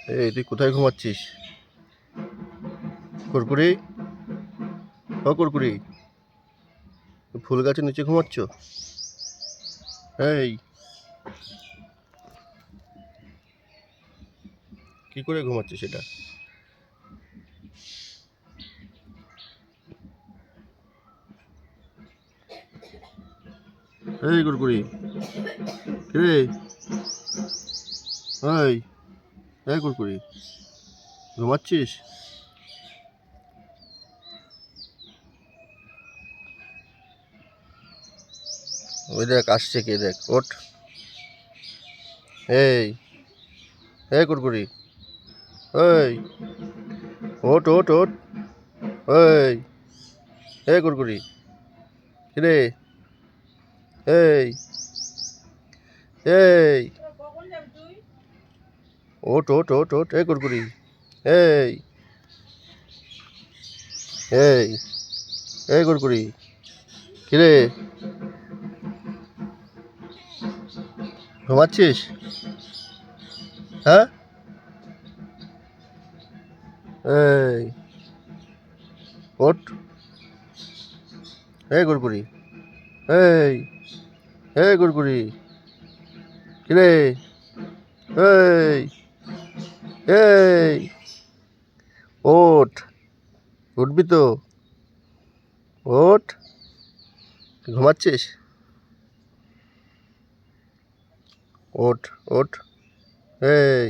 এই তুই কোথায় ঘুমাচ্ছিস? কুরকুরি, ও কুরকুরি, ফুল গাছের নিচে ঘুমাচ্ছ? এই কি করে ঘুমাচ্ছিস সেটা? এই কুরকুরি, রে, এই এই কুরকুরি, ঘুমাচ্ছিস? ওই দেখ আসছে কে, দেখ ওঠ। এই এই কুরকুরি, এই ওঠ ওঠ ওঠ, এই এই কুরকুরি, রে, এই এই ওঠ ওঠ ওঠ ওঠ, এই কুরকুরি, এই এই এই কুরকুরি, কিরে ঘুমাচ্ছিস? হ্যাঁ, এই ওঠ, এই কুরকুরি, এই এই কুরকুরি, কিরে, এই এই ওঠ, উঠবি তো, ওঠ, ঘুমাচ্ছিস? ওঠ ওঠ, এই